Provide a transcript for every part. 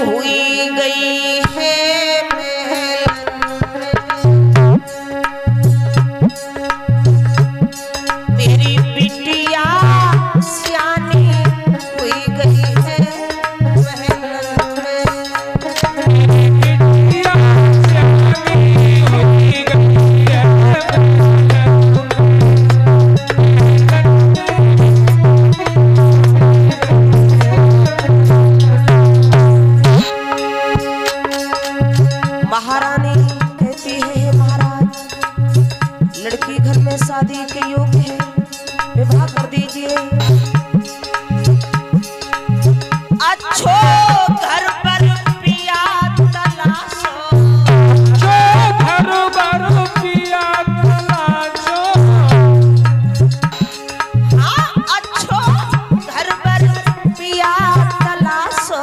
हुई गई है मेरी बिटिया सियानी हुई गई है महारानी कहती है महाराज लड़की घर में शादी के योग्य है, विवाह कर दीजिए। अच्छो घर पर पिया तलाशो, घर पर पिया तलाशो। हाँ अच्छो घर पर पिया तलाशो,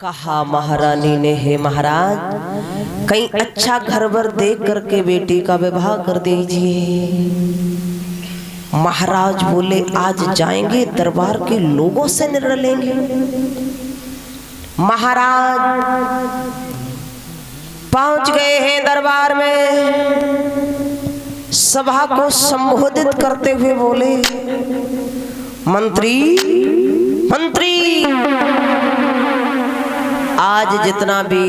कहा महारानी ने हे महाराज कहीं अच्छा घर वर देख करके बेटी का विवाह कर दीजिए। महाराज बोले आज जाएंगे दरबार के लोगों से निर्णय लेंगे। महाराज पहुंच गए हैं दरबार में, सभा को संबोधित करते हुए बोले मंत्री मंत्री आज जितना भी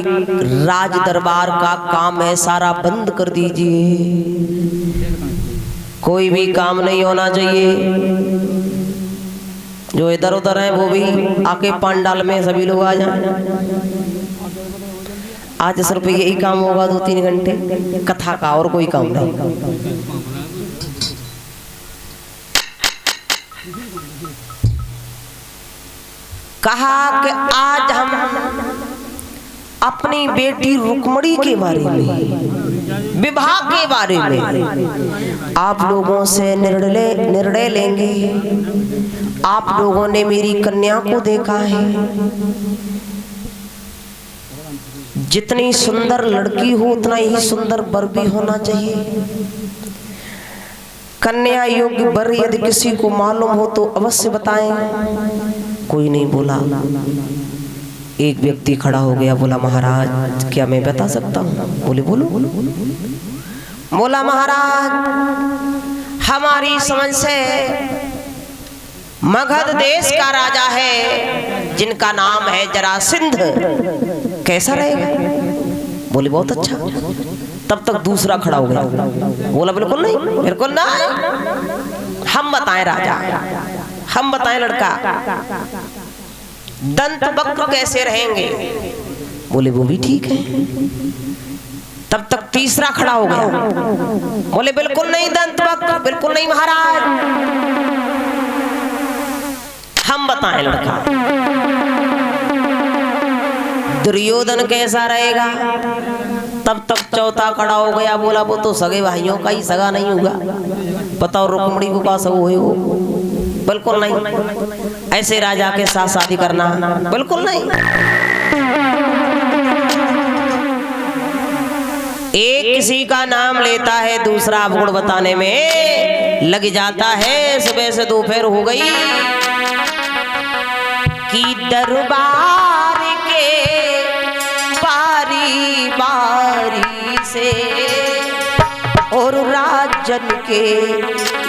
राज दरबार का काम है सारा बंद कर दीजिए, कोई भी काम नहीं होना चाहिए। जो इधर उधर है वो भी आके पंडाल में सभी लोग आ जाएं। आज सिर्फ यही काम होगा 2-3 घंटे कथा का, और कोई काम नहीं। कहा कि आज हम अपनी बेटी रुक्मणी के बारे में, विवाह के बारे में आप लोगों से निर्णय लेंगे। आप लोगों ने मेरी कन्या को देखा है, जितनी सुंदर लड़की हो उतना ही सुंदर वर भी होना चाहिए। कन्या योग्य वर यदि किसी को मालूम हो तो अवश्य बताएं। कोई नहीं बोला। एक व्यक्ति खड़ा हो गया, बोला महाराज क्या मैं बता सकता हूँ? बोले बोलो। बोला महाराज हमारी समझ से मगध देश का राजा है जिनका नाम है जरासंध, कैसा रहेगा? बोले बहुत अच्छा। तब तक दूसरा खड़ा हो गया, बोला बिल्कुल नहीं, बिल्कुल नहीं, हम बताएं राजा, हम बताएं लड़का, दंत वक्र कैसे रहेंगे? बोले वो भी ठीक है। तब तक तीसरा खड़ा हो गया, बोले बिल्कुल नहीं दंत वक्र, बिल्कुल नहीं महाराज, हम बताएं लड़का। दुर्योधन कैसा रहेगा? तब तक चौथा खड़ा हो गया, बोला वो तो सगे भाइयों का ही सगा नहीं होगा, बताओ रुक्मणी को का सगो है वो? बिल्कुल नहीं। ऐसे राजा के साथ शादी करना बिल्कुल नहीं। एक किसी का नाम लेता है, दूसरा गुण बताने में लग जाता है। सुबह से दोपहर हो गई कि दरबार के बारी बारी से और राजन के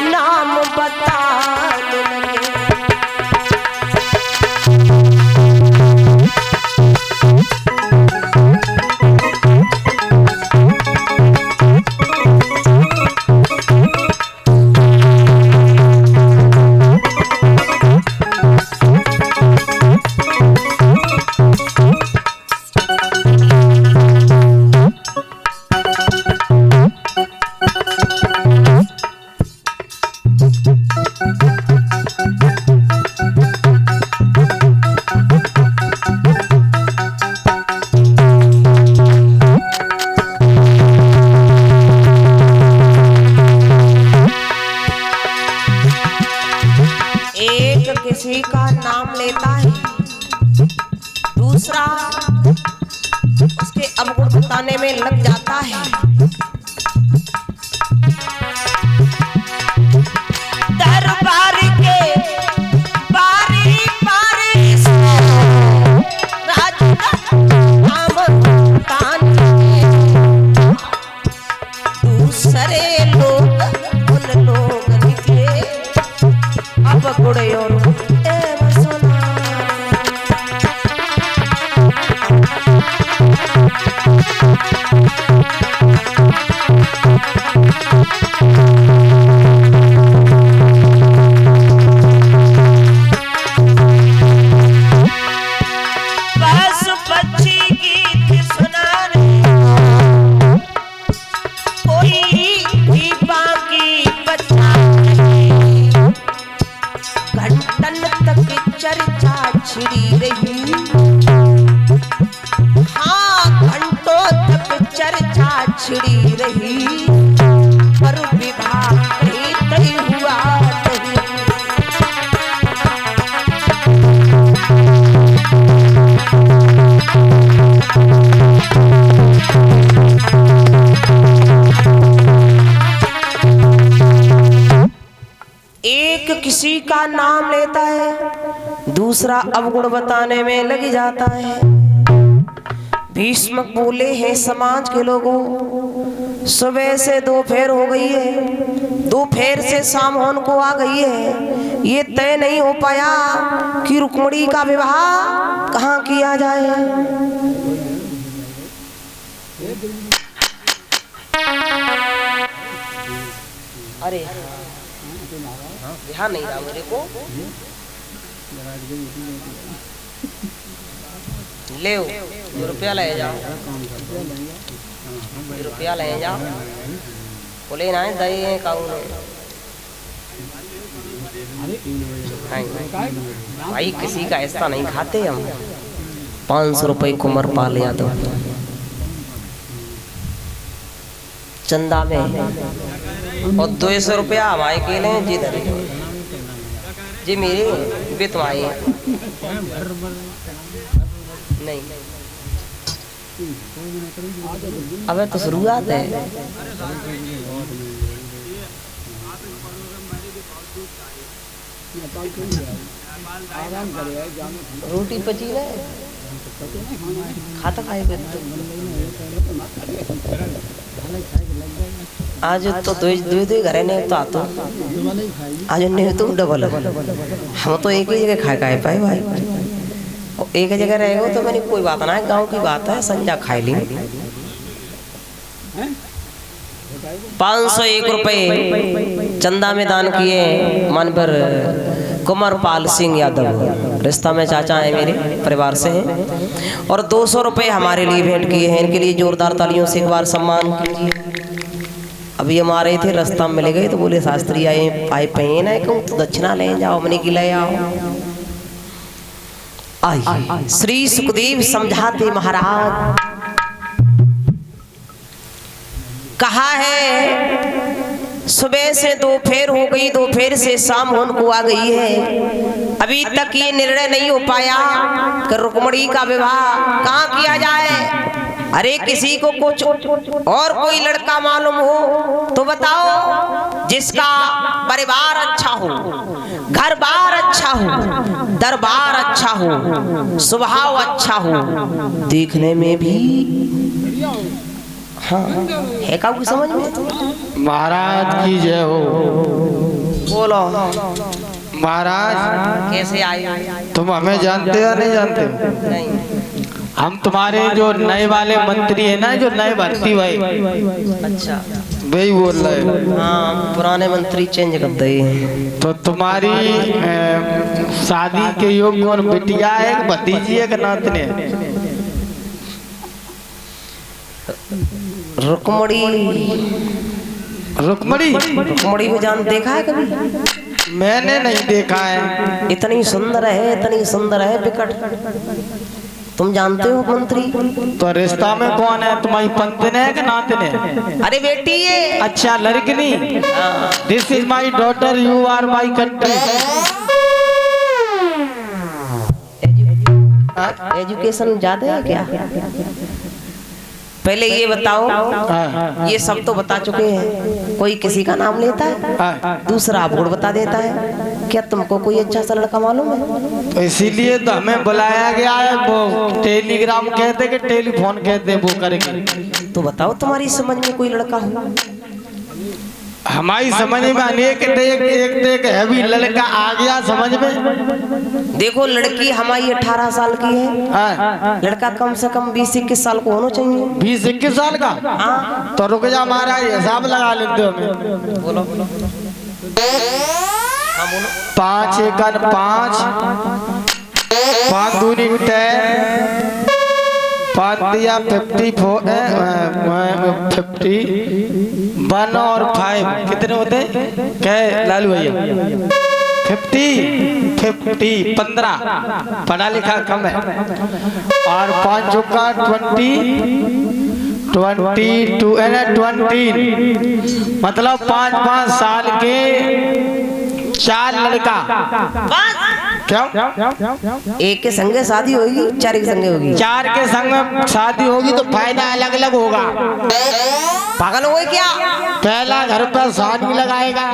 नाम बताने लगे। किसी का नाम लेता है, दूसरा उसके अवगुण बताने में लग जाता है। दरबार के बारी बारी से राजा दूसरे लोग उन लोगों के अवगुण और चर्चा छिड़ी रही, हाँ घंटों तक चर्चा छिड़ी रही, पर विवाह तय हुआ नहीं। एक किसी का नाम लेता है, दूसरा अवगुण बताने में लग जाता है। भीष्मक बोले हैं समाज के लोगों, सुबह से दोपहर हो गई है, दोपहर से शाम होने को आ गई है, ये तय नहीं हो पाया कि रुक्मणी का विवाह कहाँ किया जाए। अरे ध्यान नहीं रहा मेरे को, ले रुपया ले जाओ, रुपया ले जाओ, बोले ना दही काऊ भाई, किसी का ऐसा नहीं खाते हम। 500 रुपये कुंवर पाल यादव चंदा में, और 200 रुपया हमारे के लिए जिधर जी मेरे भी तुम्हारे नहीं। अबे तो शुरुआत है, रोटी पची ना खाता खाए आज तो दो घरे नहीं तो आतो आज नहीं तो डबल, हम तो एक ही जगह खा खाए पाए भाई, एक जगह रहेगा तो मैंने कोई बात ना है, गांव की बात है, संजा खाई ली। 501 रुपये चंदा में दान किए मन पर कुंवरपाल सिंह यादव, रिश्ता में चाचा है मेरे, परिवार से हैं, और 200 रुपये हमारे लिए भेंट किए हैं। इनके लिए जोरदार तालियों से एक बार सम्मान कीजिए। अभी हम आ रहे थे, रास्ता में मिले गए तो बोले शास्त्री आए पे ना कहूँ तो दक्षिणा ले जाओ, हमने की ले आओ। आइए श्री सुखदेव समझाते महाराज, कहा है सुबह से दोपहर हो गई, दोपहर से शाम होने को आ गई है, अभी तक ये निर्णय नहीं हो पाया कि रुक्मणी का विवाह कहाँ किया जाए। अरे किसी को कुछ और कोई लड़का मालूम हो तो बताओ, जिसका परिवार अच्छा हो, घर बार अच्छा हो, दरबार अच्छा हो, स्वभाव अच्छा हो, देखने में भी हाँ है का कुछ समझ में। महाराज की जय हो। बोलो महाराज कैसे आए? तुम हमें जानते या नहीं जानते? नहीं। हम तुम्हारे जो नए वाले मंत्री है ना, जो नए भर्ती भाई, अच्छा वही बोल रहे। हाँ, पुराने मंत्री चेंज कर दिए। तो तुम्हारी शादी के योग कौन बिटिया है, भतीजी है, नातनी है? रुक्मणी। रुक्मणी? रुक्मणी को जान देखा है कभी? मैंने नहीं देखा है। इतनी सुंदर है, इतनी सुंदर है, विकट। तुम जानते हो मंत्री? तो रिश्ता में कौन है? तुम्हारी पंतन है कि नातन है? अरे बेटी ये। अच्छा लड़कनी। This is my daughter, you are my country. Education ज्यादा है क्या? पहले ये बताओ, ये सब तो बता चुके हैं, कोई किसी का नाम लेता है, दूसरा गुण बता देता है। क्या तुमको कोई अच्छा सा लड़का मालूम है? तो इसीलिए तो हमें बुलाया गया है। वो टेलीग्राम कहते कि टेलीफोन कहते, वो करेंगे। तो बताओ तुम्हारी समझ में कोई लड़का हो? हमारी समझ में अनेक एक हैवी लड़का आ गया समझ में। देखो लड़की हमारी 18 साल की है, लड़का कम से कम 20-21 साल को होना चाहिए। 20-21 साल का? हाँ। तो रुक जा महाराज, हिसाब लगा लेते हो हमें। बोलो। हाँ बोलो। 5 एकड़ 5, 5 दूनी 10, 5 दिया 54, 51 और 5 कितने होते क्या लालू भैया? 50 15, पढ़ा लिखा कम है। और 5 चौका 20, मतलब 5-5 साल के 4 लड़का। क्यों? एक के संगे शादी होगी, 4 के संगे होगी? 4 के संग में शादी होगी तो फायदा अलग अलग होगा। पागल हो गए क्या? पहला घर पर शादी लगाएगा,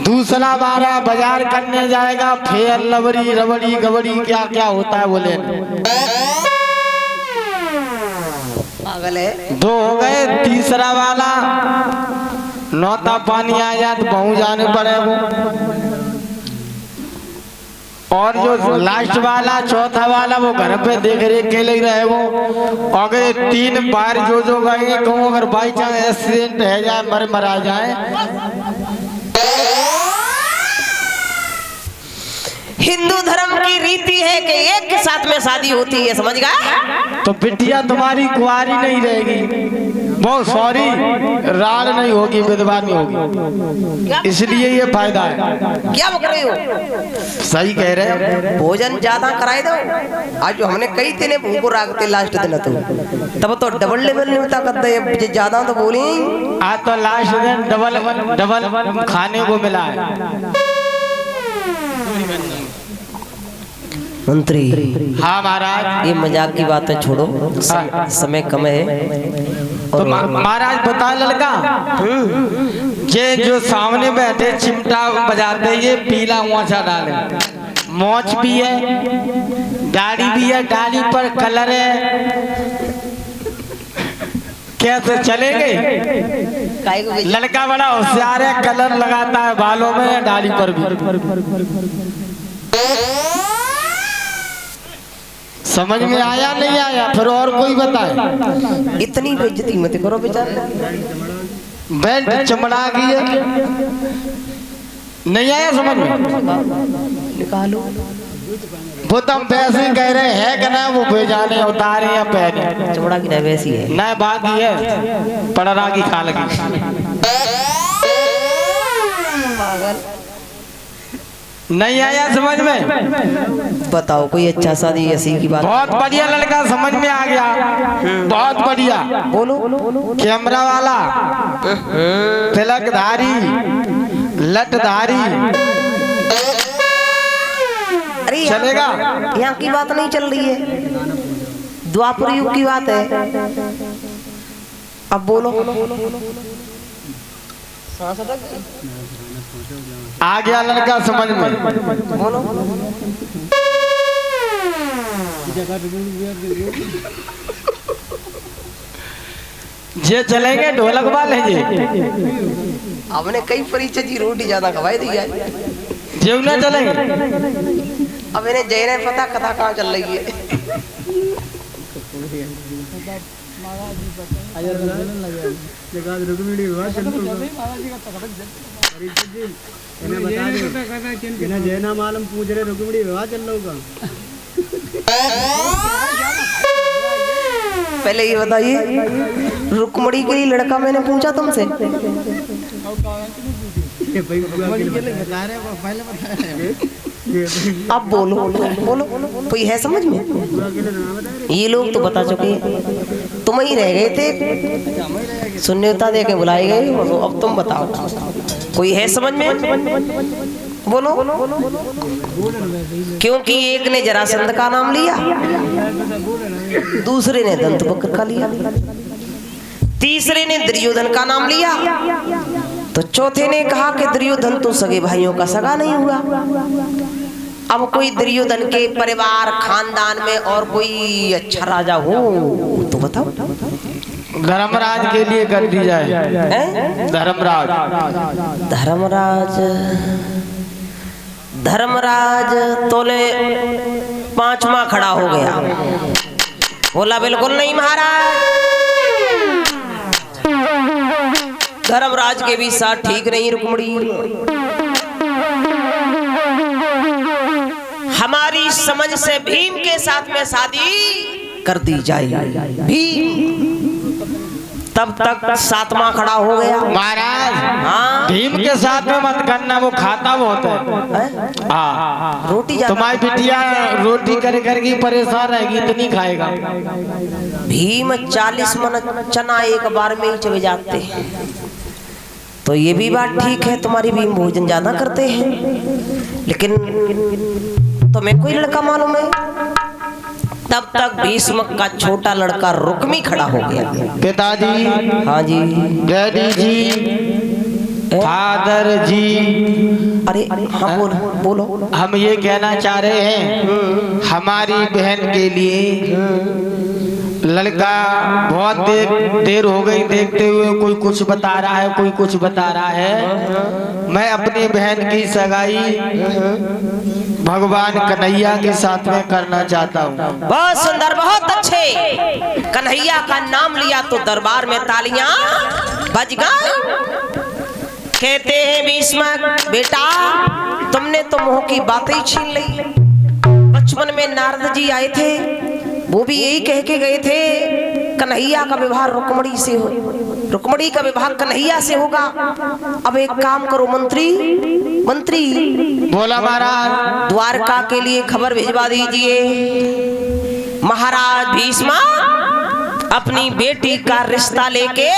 दूसरा बारह बाजार करने जाएगा, फिर लवड़ी रबड़ी गबड़ी क्या क्या होता है बोले। पागल है। 2 हो गए, तीसरा वाला नौता पानी आ जाए तो बहु जाने पड़े वो। और जो लास्ट वाला चौथा वाला वो घर पे देख रेख के लिए रहे वो। अगर 3 बार जो गए कहूँ, अगर बाई चांस एक्सीडेंट है जाए, मरा जाए। हिंदू धर्म की रीति है कि एक के साथ में शादी होती है, समझ गए? तो बिटिया तुम्हारी कुंवारी नहीं रहेगी, बहुत सॉरी राड़ नहीं होगी, विधवा नहीं होगी, इसलिए ये फायदा है। क्या बक रहे हो? सही कह रहे हो। भोजन ज्यादा कराए दो। आज जो हमने कई दिन भूखो रागते लास्ट दिन तब तो डबल लेवल निमता कर दे, ज्यादा तो बोली। आज तो लास्ट दिन डबल खाने को मिला है। मंत्री। हाँ महाराज। ये मजाक की बातें छोड़ो, समय कम है। तो महाराज बता लड़का, ये जो सामने बैठे चिमटा बजाते, ये पीला मोचा डाले, मोच भी है, दाढ़ी भी है, दाढ़ी पर कलर है, कैसे चलेंगे? लड़का बड़ा होशियार है, कलर लगाता है बालों में, दाढ़ी पर भी। समझ में आया नहीं आया? फिर और कोई बताए। इतनी बेइज्जती मत करो बेचारे। बैंड चमड़ा गई है, नहीं आया समझ में? निकालो। वो तो हम वैसे ही कह रहे हैं कि ना, वो बेजाने उतारे या पहने चमड़ा की ना वैसी है ना, बात ही है पड़रा की खा लगी। पागल। नहीं आया समझ में? बताओ कोई अच्छा शादी ऐसी की बात। बहुत बढ़िया लड़का समझ में आ गया, बहुत बढ़िया। बोलो। कैमरा वाला, तिलकधारी, लटधारी, अरे चलेगा? यहाँ की बात नहीं चल रही है, द्वापर युग की बात है। अब बोलो। आ गया लड़का समझ में। बोलो। जे चलेंगे ढोलक वाले जी, हमने कई परिचय जी रोटी ज्यादा खवाई दी है, जेव ना चलेंगे। अब इन्हें जय पता कथा कहाँ चल रही है। जैना मालूम पूछ रहे रुक्मिणी विवाह चल रहा होगा। पहले ये बताइए, रुक्मिणी के लिए लड़का मैंने पूछा तुमसे? अब बोलो बोलो, कोई है समझ में? ये लोग तो बता चुके, तुम ही रह गए थे, सुन्योता दे के बुलाए गए। अब तुम बताओ, कोई है समझ में? बोलो। क्योंकि एक ने जरासंध का नाम लिया, दूसरे ने दंतवक्र का लिया, तीसरे ने दुर्योधन का नाम लिया, तो चौथे ने कहा कि दुर्योधन तो सगे भाइयों का सगा नहीं हुआ। अब कोई दुर्योधन के परिवार खानदान में और कोई अच्छा राजा हो तो बताओ। धर्मराज के लिए कर दी जाए। धर्मराज, धर्मराज, धर्मराज तोले पांचवा खड़ा हो गया, बोला बिल्कुल नहीं महाराज, धर्मराज के भी साथ ठीक नहीं रुक्मिणी, हमारी समझ से भीम के साथ में शादी कर दी जाए। भीम तब तक सातवां खड़ा हो गया। महाराज हाँ, भीम के साथ में मत करना, वो खाता बहुत है। हाँ, रोटी ज्यादा। तुम्हारी बिटिया रोटी कर करके परेशान रहेगी, इतनी खाएगा। भीम 40 मन चना एक बार में ही चबे जाते हैं, तो ये भी बात ठीक है, तुम्हारी भीम भोजन ज्यादा करते हैं, लेकिन तुम्हें कोई लड़का मालूम है? तब तक भीष्म का छोटा लड़का रुक्मी खड़ा हो गया। पिताजी, हाँ जी, डैडी जी, फादर जी, अरे हाँ बोलो बोलो। हम ये कहना चाह रहे हैं, हमारी बहन के लिए लड़का बहुत देर हो गई देखते हुए, कोई कुछ बता रहा है, कोई कुछ बता रहा है। मैं अपनी बहन की सगाई भगवान कन्हैया के साथ में करना चाहता हूँ। बहुत सुंदर, बहुत अच्छे। कन्हैया का नाम लिया तो दरबार में तालियां बज गई। कहते हैं भीष्म बेटा, तुमने तो मोह की बातें ही छीन ली। बचपन में नारद जी आए थे, वो भी यही कह के गए थे कन्हैया का विवाह रुक्मिणी से हो, रुक्मिणी का विवाह कन्हैया से होगा। अब एक काम करो मंत्री, मंत्री बोला महाराज, द्वारका के लिए खबर भिजवा दीजिए, महाराज भीष्म अपनी बेटी का रिश्ता लेके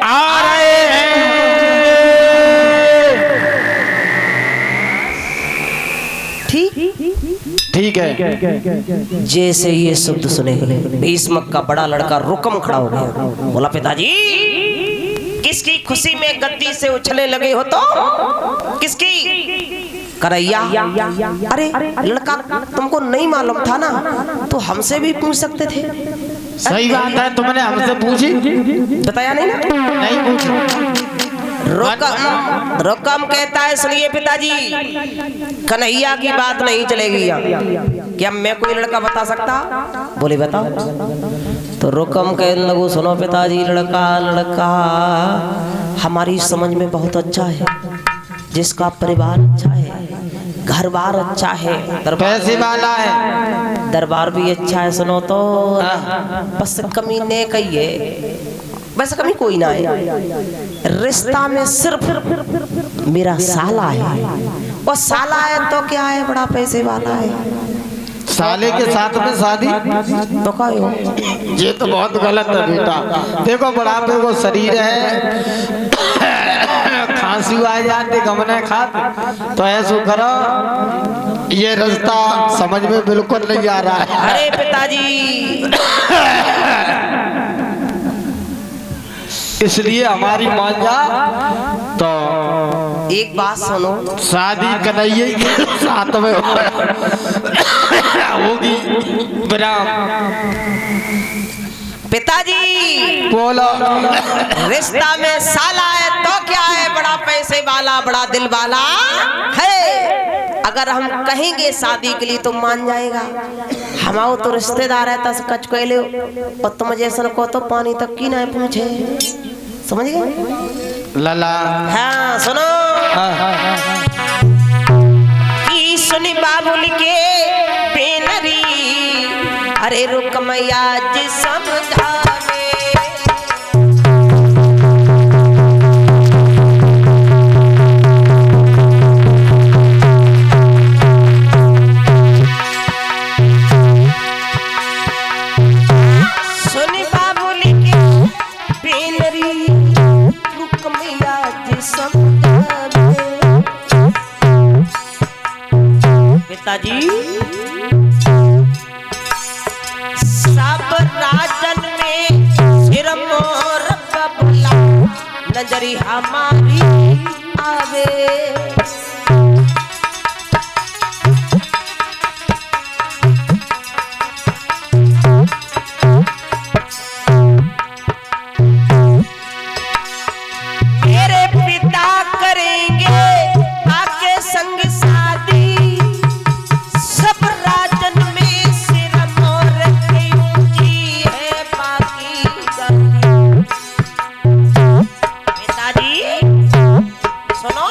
आ रहे हैं। ठीक है। जैसे ये शब्द सुने भीष्म का बड़ा लड़का रुकम खड़ा हो गया, बोला पिताजी किसकी खुशी में गद्दी से उछलने लगे हो? तो किसकी? कन्हैया। अरे लड़का तुमको नहीं मालूम था ना, तो हमसे भी पूछ सकते थे। सही बात है, तुमने हमसे पूछी, बताया नहीं ना? नहीं पूछी। रुकम कहता है सुनिए पिताजी, कन्हैया की बात नहीं चलेगी यहाँ। क्या मैं कोई लड़का बता सकता? बोले बताओ। तो रुकम कहने लगो सुनो पिताजी, लड़का लड़का हमारी समझ में बहुत अच्छा है, जिसका परिवार अच्छा है, घर बार अच्छा है, पैसे वाला है, दरबार भी अच्छा है। सुनो तो बस कमीने कहिए वैसे कभी कोई ना है, रिश्ता में सिर्फ मेरा साला है, और साला है तो क्या है, बड़ा पैसे वाला है। साले के साथ में शादी तो क्या हो, ये तो बहुत गलत है बेटा। देखो बुढ़ापे को शरीर है, खांसी आ जाते गमने खाते, तो ऐसा करो, ये रास्ता समझ में बिल्कुल नहीं आ रहा है। अरे पिताजी, इसलिए हमारी मान जा तो एक बात सुनो, शादी कन्हैया के साथ में होगी। पिताजी बोलो, रिश्ता में साला है तो क्या है, बड़ा पैसे वाला, बड़ा दिल वाला है। अगर हम कहेंगे शादी के लिए तो मान जाएगा, हमारो तो रिश्तेदार है, तस कच कहले, और तुम जैसा को तो पानी तक की ना पूछे, समझ गए लला। हाँ सुनो, की सुनी बाबुल के बेनरी, अरे रुक मैया जी समझावे। सुनी बाबुल के बेनरी, रुक मैया जी समझावे। पिताजी सब राजन में सिर मोर कबला, नजरी हमारी आवे। मेरे पिता करेंगे आके संग शादी, सब राजन में सिर मोर की ऊंची है बाकी गंदी। पिताजी सुनो,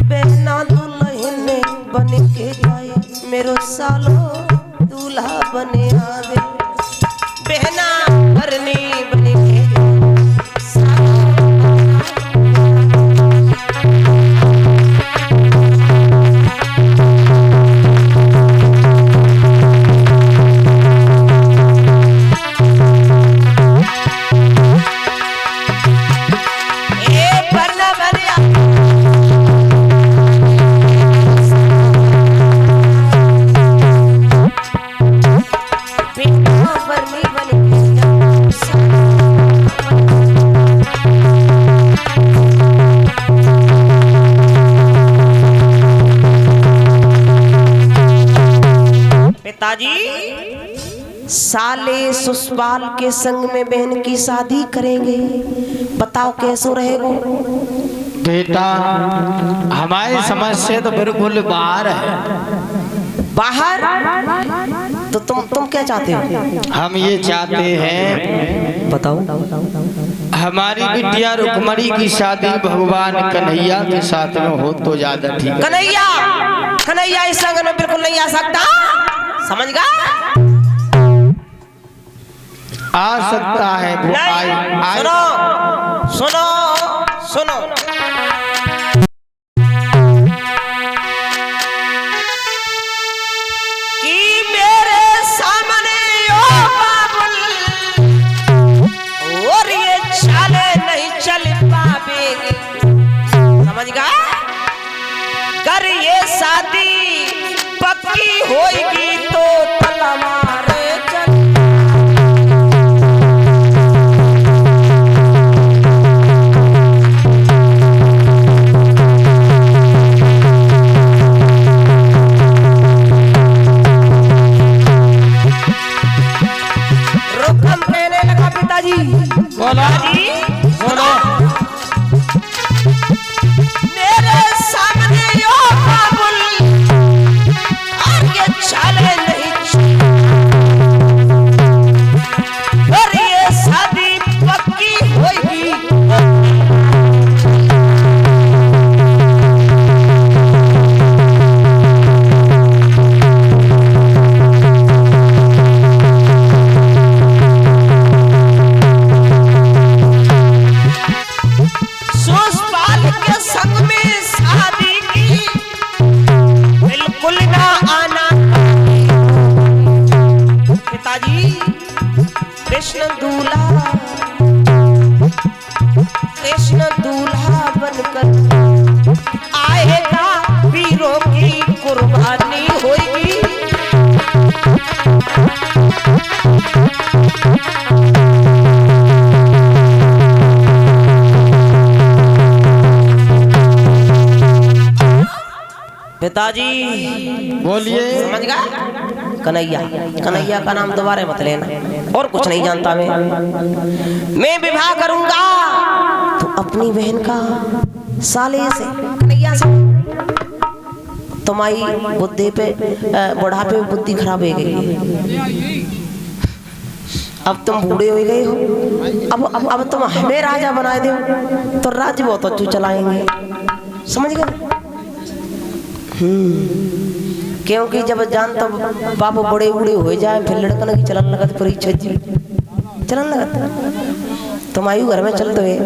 बहना दुल्हन बन के जाए, मेरो सालो दूल्हा बने आवे। बहना भरनी बन के साले सुसवाल के संग में बहन की शादी करेंगे, बताओ कैसो रहेगा। बेटा हमारी समझ से तो बिल्कुल बाहर है। बाहर तो तुम क्या चाहते हो? हम ये चाहते हैं, बताओ। हमारी बिटिया रुक्मणी की शादी भगवान कन्हैया के साथ में हो तो ज्यादा ठीक है। कन्हैया इस संग में बिल्कुल नहीं आ सकता, समझ गया? आ सकता है वो नहीं, सुनो सुनो सुनो, कि मेरे सामने ओ बाबुल, और ये चाले नहीं चल पावेगी, समझ गया? कर ये शादी पक्की होगी तो तलवारे चल। बोलो बोलो, मेरे सामने यो बाबुल, आगे चले नहीं पिताजी बोलिए। समझ गया? कन्हैया, कन्हैया का नाम दोबारा मत लेना, और कुछ नहीं जानता मैं विवाह करूंगा तो अपनी बहन का साले से, कन्हैया से। तुम्हारी बुद्धि पे बुढ़ापे पे बुद्धि खराब हो गई है, अब तुम बूढ़े हो गए हो, अब तुम हमें राजा बना दो तो राज्य बहुत अच्छे चलाएंगे, समझ गए? क्योंकि जब जान तब बाप बड़े बूढ़े हो जाए फिर लड़कन की चलन लगत परीक्षा जी चलन लगत तुम आयु घर में चलते हुए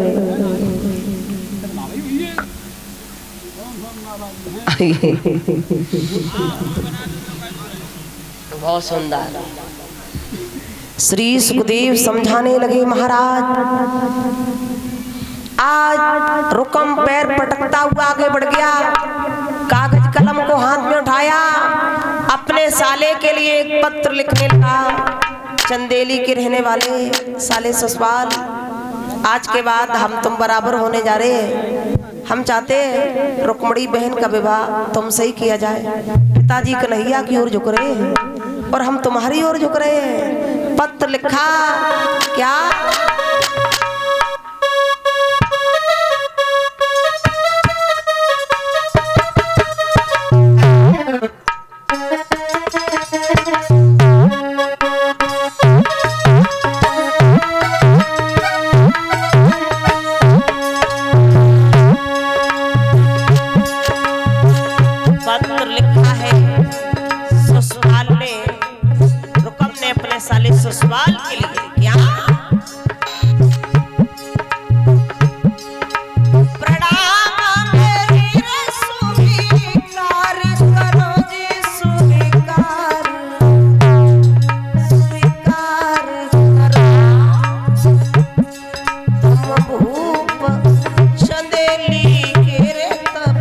बहुत सुंदर। श्री सुखदेव समझाने लगे, महाराज आज रुकम पैर पटकता हुआ आगे बढ़ गया, कागज कलम को हाथ में उठाया, अपने साले के लिए एक पत्र लिखने लगा। चंदेली के रहने वाले साले ससुराल, आज के बाद हम तुम बराबर होने जा रहे हैं, हम चाहते हैं रुक्मणी बहन का विवाह तुमसे ही किया जाए। पिताजी कन्हैया की ओर झुक रहे हैं और हम तुम्हारी ओर झुक रहे हैं। पत्र लिखा क्या? ससुराल के लिए क्या? प्रणाम मेरी स्वीकार करो जी, स्वीकार करो। तुम भूप चंदेली के रे तब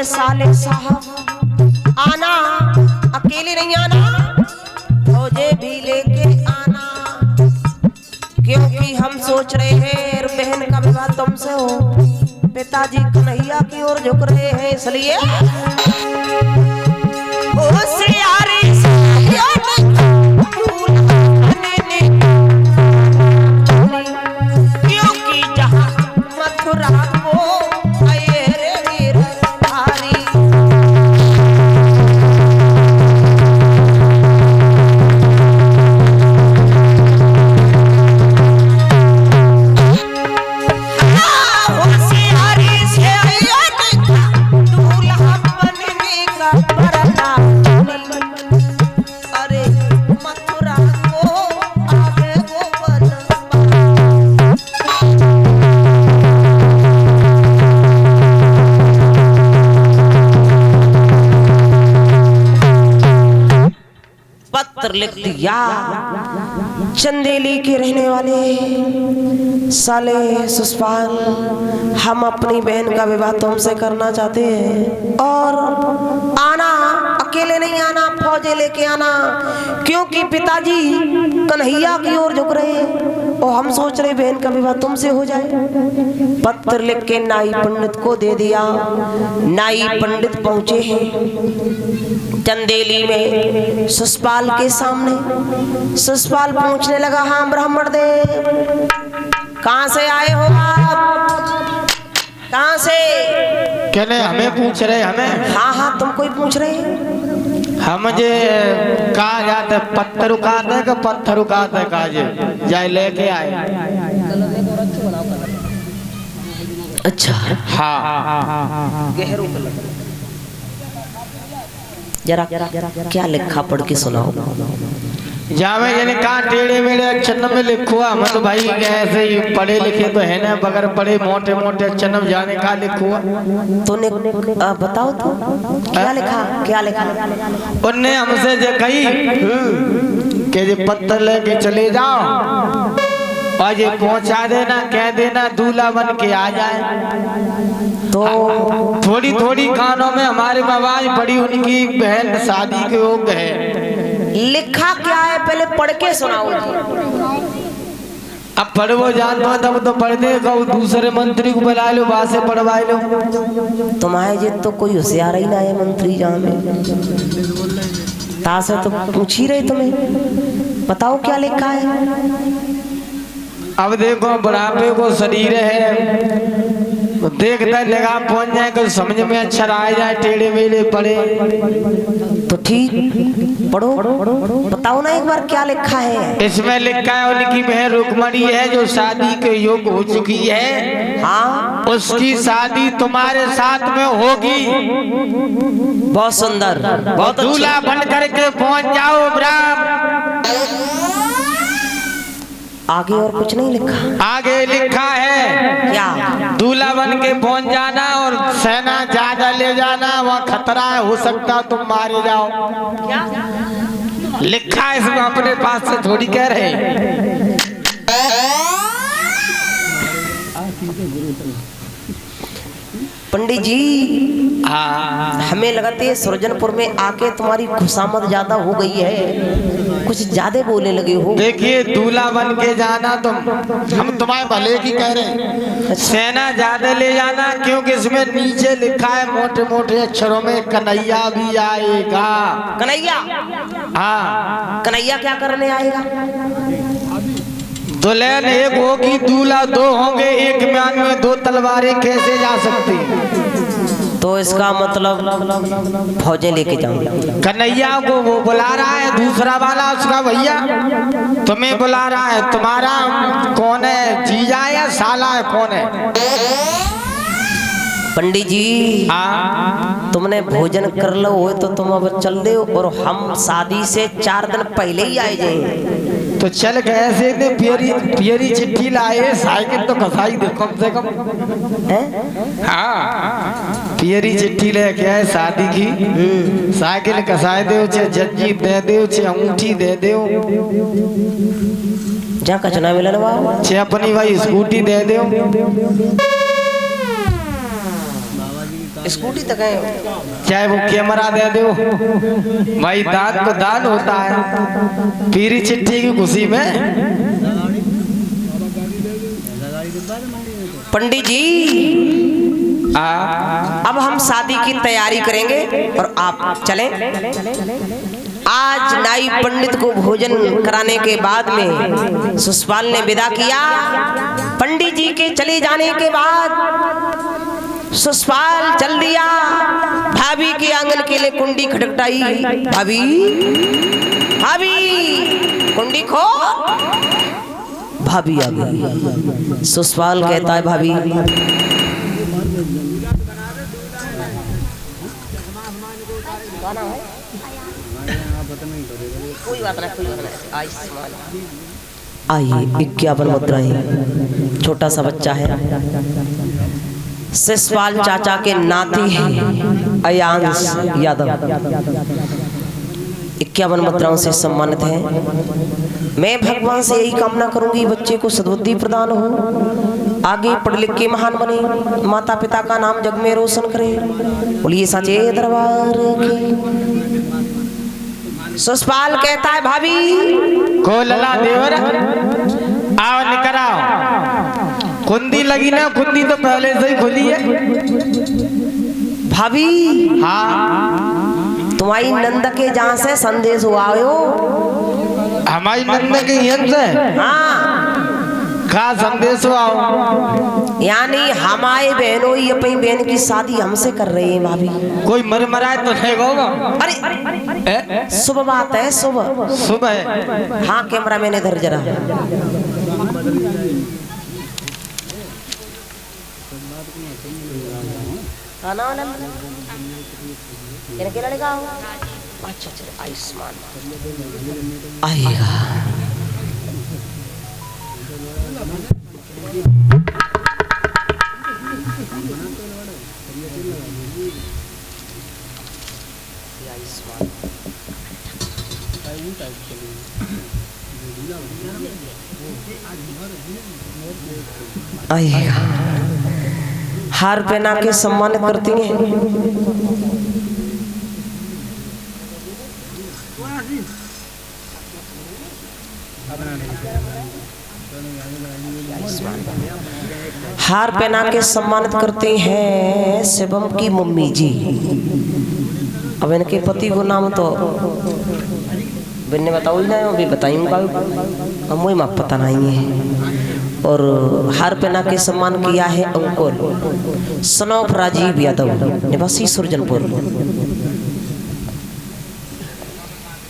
साले साहब आना, अकेले नहीं आना, मुझे भी लेके आना, क्योंकि हम सोच रहे हैं बहन का विवाह तुमसे हो। पिताजी कन्हैया की ओर झुक रहे हैं, इसलिए क्योंकि जहाँ मथुरा को लिख दिया। चंदेली के रहने वाले साले ससुराल, हम अपनी बहन का विवाह तुमसे करना चाहते हैं और आना, अकेले नहीं आना, फौजे लेके आना, क्योंकि पिताजी कन्हैया की ओर झुक रहे हैं और हम सोच रहे बहन का विवाह तुमसे हो जाए। पत्र लिख के नाई पंडित को दे दिया। नाई पंडित पहुंचे हैं चंदेली में ससपाल के सामने। ससपाल पूछने लगा, हाँ ब्राह्मण देव, कहाँ से आए हो आप? कहाँ से? कहने हमें पूछ रहे, हमें? हाँ हाँ तुमको ही पूछ रहे हैं। हम जे कहा जाते पत्थर उकाते का पत्थर उकाते काजे जाए लेके आए। अच्छा हाँ जरा क्या लिखा पढ़ के सुनाओ। जावे यानी कहा टेढ़े मेढ़े अक्षर में लिखुआ। हम तो भाई ऐसे ही पढ़े लिखे तो है ना, बगैर पढ़े मोटे मोटे अक्षर में जाने का लिखुआ। तूने बताओ तो क्या लिखा, क्या लिखा? उनने हमसे जो कही कि ये पत्थर लेके चले जाओ और ये पहुंचा देना, कह देना दूल्हा बन के आ जाए। तो थोड़ी थोड़ी कानों में हमारी आवाज पड़ी, उनकी बहन शादी के योग्य है। लिखा क्या है पहले पढ़ के सुनाओ। अब पढ़वो जान दो तब तो पढ़ देगा, दूसरे मंत्री को बुला लो, वहां से पढ़वा लो। तुम्हारे जी तो कोई होशियार ही ना है मंत्री जहाँ में, तासे तो पूछ ही रहे तुम्हें। बताओ क्या लिखा है। अब देखो बुढ़ापे को शरीर है, देखता लगा पहुंच जाए कुछ समझ में अच्छा आ जाए, टेढ़े मेढ़े पड़े तो ठीक पढ़ो, बताओ ना एक बार क्या लिखा है। इसमें लिखा है उनकी बहन रुक्मणी है जो शादी के योग्य हो चुकी है। हाँ उसकी शादी तुम्हारे साथ में होगी। बहुत सुंदर, बहुत दूल्हा बन करके पहुंच जाओ ब्राह्मण। आगे और कुछ नहीं लिखा? आगे लिखा है क्या? दूल्हा बन के पहुंच जाना और सेना ज्यादा ले जाना, वहाँ खतरा है, हो सकता तुम मारे जाओ। क्या लिखा है इसमें, अपने पास से थोड़ी कह रहे। पंडित जी हाँ हमें लगता है सुरजनपुर में आके तुम्हारी खुशामद ज्यादा हो गई है, कुछ ज्यादा बोलने लगे हो। देखिए दूल्हा बन के जाना तुम, हम तुम्हारे भले की कह रहे हैं। सेना ज्यादा ले जाना क्योंकि इसमें नीचे लिखा है मोटे मोटे अक्षरों में कन्हैया भी आएगा। कन्हैया? हाँ कन्हैया क्या करने आएगा? दुल्हन एक होगी, दूल्हा दो होंगे, एक म्यान में दो तलवारें कैसे जा सकती? तो इसका मतलब फौजें लेके जाऊंगा। कन्हैया को वो बुला रहा है, दूसरा वाला उसका भैया तुम्हें बुला रहा है। तुम्हारा कौन है, जीजा या साला है, कौन है? पंडित जी हाँ तुमने भोजन कर लो हो तो तुम अब चल दे, और हम शादी से 4 दिन पहले ही आए जाए। तो चल कैसे ने पियरी चिट्ठी लाए, साइकिल तो घसाई दे कम से कम हैं? हाँ पियरी चिट्ठी लेके आए शादी की, साइकिल घसाए दे, जंजीर दे दे, अंगूठी दे दे, जहाँ कचना मिलन वहाँ अपनी भाई स्कूटी दे दे, स्कूटी तक है, चाहे वो कैमरा दे दो भाई, दान तो दान होता है। पीरी चिट्ठी की खुशी में। पंडित जी अब हम शादी की तैयारी करेंगे और आप चलें। आज नाई पंडित को भोजन कराने के बाद में सुसपाल ने विदा किया। पंडित जी के चले जाने के बाद सुसपाल चल दिया। भाभी के आंगन के लिए कुंडी खटखटाई। भाभी भाभी कुंडी खो। भाभी आ गई। सुसपाल कहता है भाभी कोई बात नहीं, आइए 51 मुद्राएं। छोटा सा बच्चा है, शिषपाल चाचा के नाती हैं अयांश यादव, 51 मुद्राओं से सम्मानित हैं। मैं भगवान से यही कामना करूंगी बच्चे को सद्बुद्धि प्रदान हो, आगे पढ़ लिख के महान बने, माता पिता का नाम जग में रोशन करे। बोलिए साचे दरबार की। सुषपाल कहता है भाभी को लला देवर आओ निकर आओ। कुंदी लगी ना, कुंदी तो पहले से ही खुली है। भाभी हाँ तुम्हारी नंद के जहाँ से संदेश हुआ हो। हमारी नंद के यहाँ से हाँ का संदेश आओ, यानी हमारे बहनों ही अपनी बहन की शादी हमसे कर रही है भाभी। कोई मर मराए तो नहीं होगा। अरे सुबह बात है, सुबह सुबह। हाँ कैमरा मैंने इधर जरा। अच्छा चलो आयुष्मान आएगा। आएगा। हार पहना के सम्मानित करती हैं। हार पहना के सम्मानित करते हैं शिवम की मम्मी जी। अब इनके पति को नाम तो बिन्ने बताओ ही ना, अभी बताऊंगा हम वही माँ पता नहीं है। और हार पहना के सम्मान किया है अंकुर सनौफ राजीव यादव निवासी सुरजनपुर।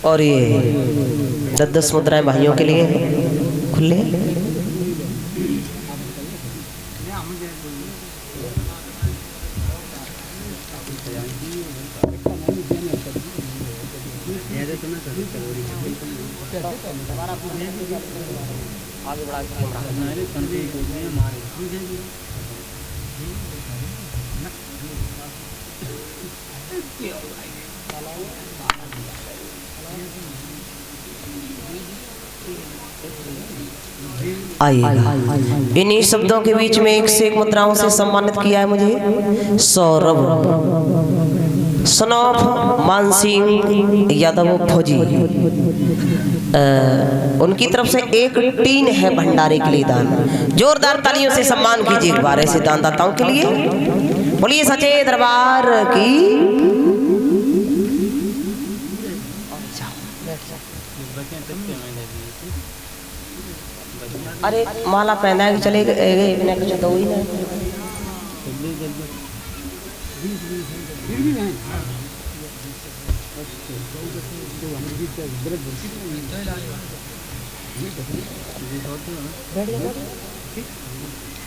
और ये 10-10 मुद्राएं भाइयों के लिए खुले। आगे बढ़ा आइएगा। इन्हीं शब्दों के बीच में एक से एक मुद्राओं से सम्मानित किया है मुझे सौरभ सनौफ मानसिंह यादव फौजी। उनकी तरफ से एक टीन है भंडारे के लिए दान। जोरदार तालियों से सम्मान कीजिए एक बार ऐसे दानदाताओं के लिए। बोलिए सच्चे दरबार की। अरे माला पहना के चले गए बिना कुछ दो ही ना।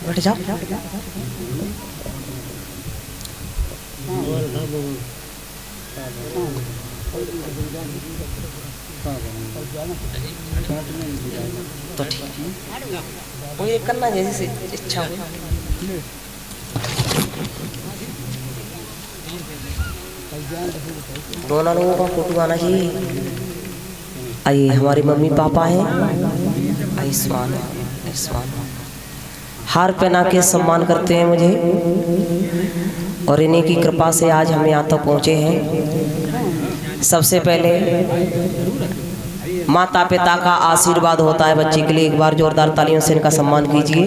बैठ जाओ। तो ठीक है, वो ये करना जैसे इच्छा हो। दोनों लोगों का फोटो आना चाहिए। आइए हमारे मम्मी पापा हैं। आयुष्मान आयुष्मान। हार पहना के सम्मान करते हैं मुझे और इन्हीं की कृपा से आज हम यहाँ तक पहुँचे हैं। सबसे पहले माता पिता का आशीर्वाद होता है बच्चे के लिए। एक बार जोरदार तालियों से इनका सम्मान कीजिए।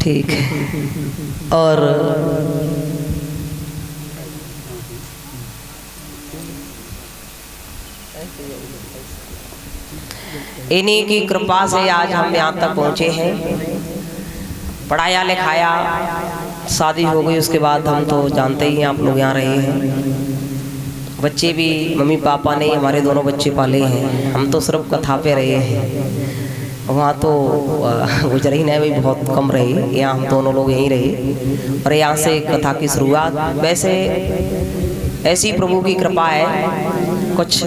ठीक है। और इन्हीं की कृपा से आज हम यहाँ तक पहुँचे हैं। पढ़ाया लिखाया शादी हो गई, उसके बाद हम तो जानते ही हैं आप लोग यहाँ रहे हैं। बच्चे भी मम्मी पापा ने हमारे दोनों बच्चे पाले हैं। हम तो सिर्फ कथा पे रहे हैं, वहाँ तो गुजर ही नहीं भाई बहुत कम रहे। यहाँ हम दोनों लोग यहीं रहे और यहाँ से कथा की शुरुआत। वैसे ऐसी प्रभु की कृपा है, कुछ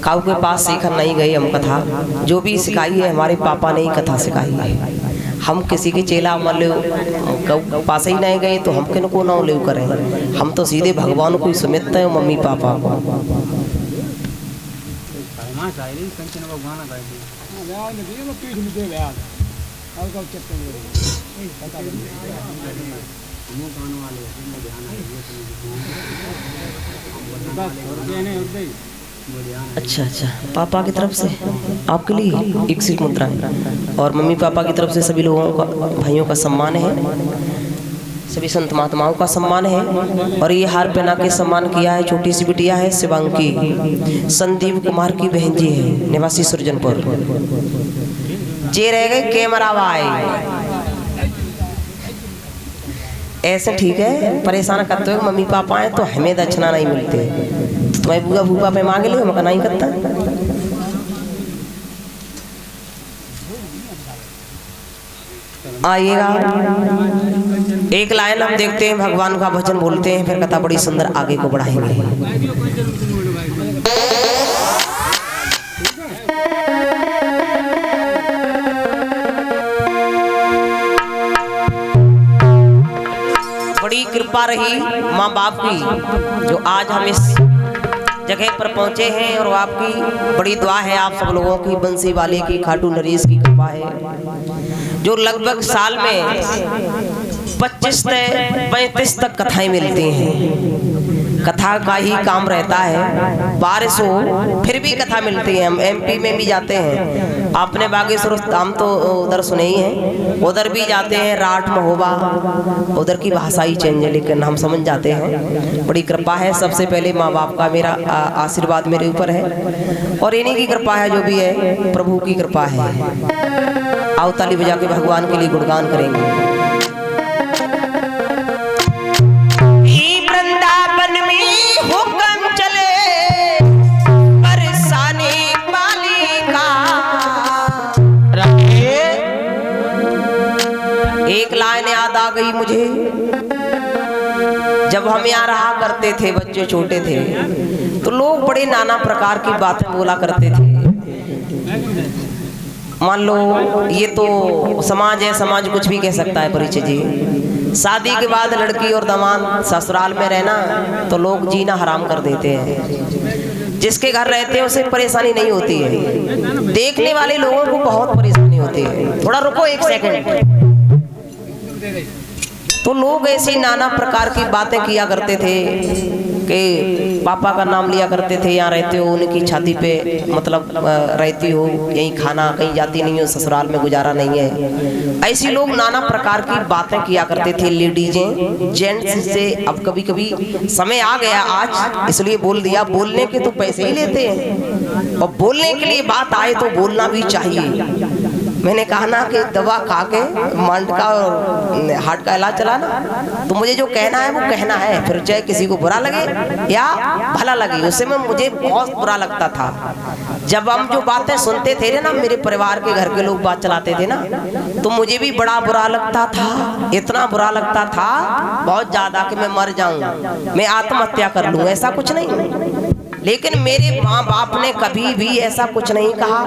काऊ के पास सीखकर नहीं गए हम कथा। जो भी सिखाई है हमारे पापा ने ही कथा सिखाई है। हम किसी के चेला मतलब पास ही नहीं गए तो हम किन को ना ले करें। हम तो सीधे भगवान को ही सुमित हैं, मम्मी पापा को। यहाँ से आए कंचन भगवान का ब्याह में दिए पीठ में दे ब्याह और कब चक्कर में पता नहीं मुंह कान वाले ध्यान अच्छा अच्छा, पापा की तरफ से आपके लिए एक सिर्फ मुद्रा है और मम्मी पापा की तरफ से सभी लोगों का, भाइयों का सम्मान है, सभी संत महात्माओं का सम्मान है। और ये हार पहना के सम्मान किया है छोटी सी बिटिया है शिवांगी, संदीप कुमार की बहन जी है, निवासी सुरजनपुर। जे रह गए कैमरा वाई ऐसे ठीक है, परेशान करते हो मम्मी पापा है तो हमें दक्षिणा नहीं मिलते, तुम्हें बुआ भूपा पे मांग लो, मका नहीं करता। आइएगा, एक लाइन हम देखते हैं, भगवान का भजन बोलते हैं, फिर कथा बड़ी सुंदर आगे को बढ़ाएंगे। बड़ी कृपा रही माँ बाप की जो आज हम इस जगह पर पहुंचे हैं, और आपकी बड़ी दुआ है, आप सब लोगों की, बंसी वाले की, खाटू नरेश की कृपा है जो लगभग साल में 25 से 35 तक कथाएं मिलती हैं। कथा का ही काम रहता है, बारिश हो फिर भी कथा मिलती है। हम एमपी में भी जाते हैं, आपने बागेश्वर धाम तो उधर सुने ही हैं, उधर भी जाते हैं, राठ महोबा, उधर की भाषा ही चेंज है लेकिन हम समझ जाते हैं। बड़ी कृपा है, सबसे पहले माँ बाप का मेरा आशीर्वाद मेरे ऊपर है, और इन्हीं की कृपा है, जो भी है प्रभु की कृपा है। आओ ताली बजा के भगवान के लिए गुणगान करेंगे। वृंदावन में हुक्म चले बरसाने वाली का, एक लाइन याद आ गई मुझे, जब हम यहाँ रहा करते थे, बच्चे छोटे थे, तो लोग बड़े नाना प्रकार की बातें बोला करते थे। मान लो ये तो समाज है, समाज कुछ भी कह सकता है परिचय जी। शादी के बाद लड़की और दामाद ससुराल में रहना तो लोग जीना हराम कर देते हैं। जिसके घर रहते हैं उसे परेशानी नहीं होती है, देखने वाले लोगों को बहुत परेशानी होती है। थोड़ा रुको एक सेकंड। तो लोग ऐसी नाना प्रकार की बातें किया करते थे कि पापा का नाम लिया करते थे, यहाँ रहते हो, उनकी छाती पे मतलब रहती हो, यहीं खाना, कहीं जाती नहीं हो, ससुराल में गुजारा नहीं है। ऐसी लोग नाना प्रकार की बातें किया करते थे लेडीजें जेंट्स से। अब कभी कभी समय आ गया आज, इसलिए बोल दिया, बोलने के तो पैसे ही लेते हैं, और बोलने के लिए बात आए तो बोलना भी चाहिए। मैंने कहा ना कि दवा खा के माइंड का और हार्ट का इलाज चलाना, तो मुझे जो कहना है वो कहना है, फिर चाहे किसी को बुरा लगे या भला लगे। उस समय मुझे बहुत बुरा लगता था जब हम जो बातें सुनते थे ना, मेरे परिवार के घर के लोग बात चलाते थे ना, तो मुझे भी बड़ा बुरा लगता था। इतना बुरा लगता था बहुत ज्यादा कि मैं मर जाऊं, मैं आत्महत्या कर लूं, ऐसा कुछ नहीं। लेकिन मेरे माँ बाप ने कभी भी ऐसा कुछ नहीं कहा,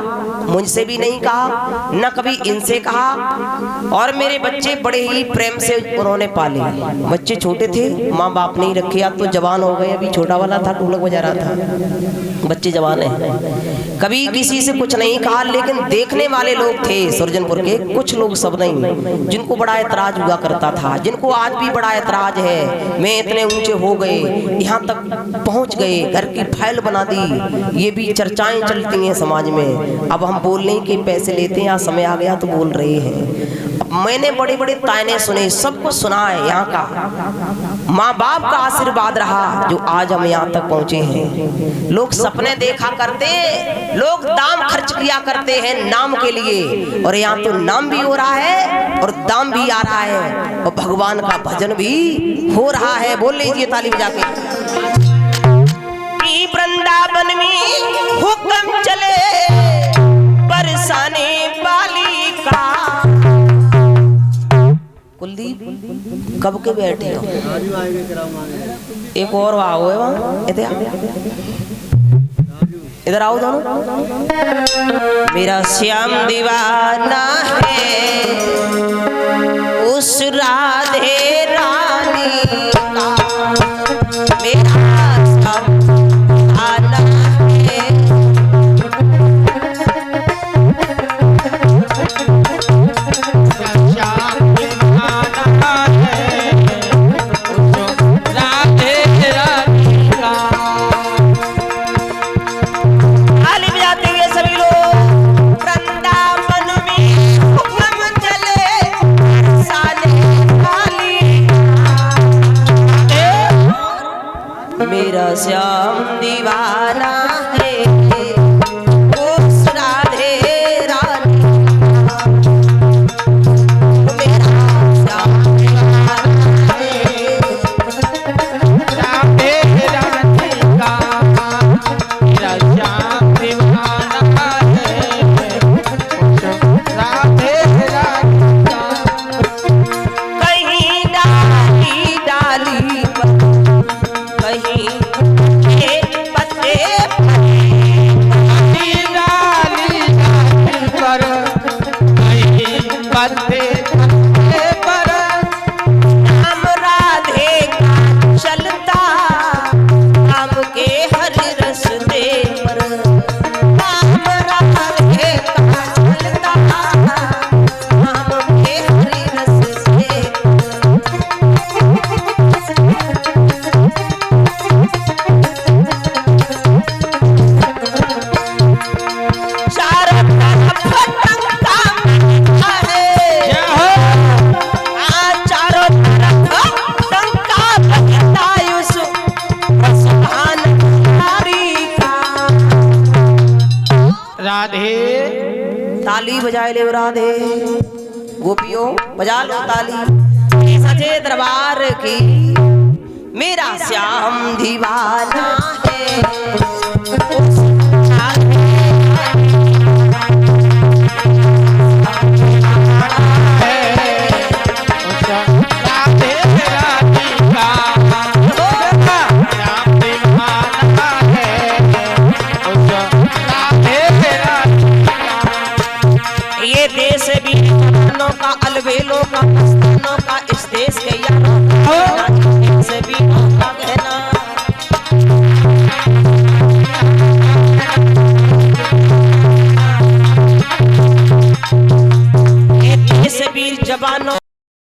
मुझसे भी नहीं कहा, न कभी इनसे कहा। और मेरे बच्चे बड़े ही प्रेम से उन्होंने पाले। बच्चे छोटे थे, माँ बाप नहीं रखे, अब तो जवान हो गए। अभी छोटा वाला था, ढोलक बजा रहा था, बच्चे जवान हैं। कभी किसी से कुछ नहीं कहा, लेकिन देखने वाले लोग थे सुरजनपुर के, कुछ लोग, सब नहीं, जिनको बड़ा ऐतराज हुआ करता था, जिनको आज भी बड़ा ऐतराज है। मैं इतने ऊंचे हो गए, यहाँ तक पहुँच गए, घर की फाइल बना दी, ये भी चर्चाएं चलती हैं समाज में। अब हम बोलने के पैसे लेते हैं, यहाँ समय आ गया तो बोल रहे हैं। मैंने बड़े बड़े ताने सुने, सबको सुना है। यहाँ का माँ बाप का आशीर्वाद रहा जो आज हम यहाँ तक पहुँचे हैं। लोग सपने देखा करते, लोग दाम खर्च किया करते हैं नाम के लिए, और यहाँ तो नाम भी हो रहा है और दाम भी आ रहा है, और भगवान का भजन भी हो रहा है। बोल लीजिए ताली बजा के। वृंदावन में हुक्म चले बरसाने वाली का। कुलदीप कब के बैठे हो? एक और आओ है वहाँ, इधर आओ दोनों। मेरा श्याम दीवाना है उस राधे रानी का, मेरा मेरा श्याम दीवाना है उस राधे रानी का। मेरा श्याम दीवाना है राधे राधे का मेरा श्याम दीवाना है राधे राधे का। कहीं डाली डाली पर कहीं के पत्ते डाली डाली पर कहीं पत्ते पर नाम राधे का चलता नाम के हर रस्ते पर। नाम राधे का चलता नाम के हर रस्ते चारों तरफ टंका है। चारों तरफ टंका बजता उस सुभान नारी का। राधे ताली बजाए ले राधे गोपियों बजा लो ताली सजे दरबार की। मेरा श्याम दीवाना है उस राधे राधे राधे का श्याम दीवाना है राधे राधे ये देश भी का अलबेलों का मस्तानों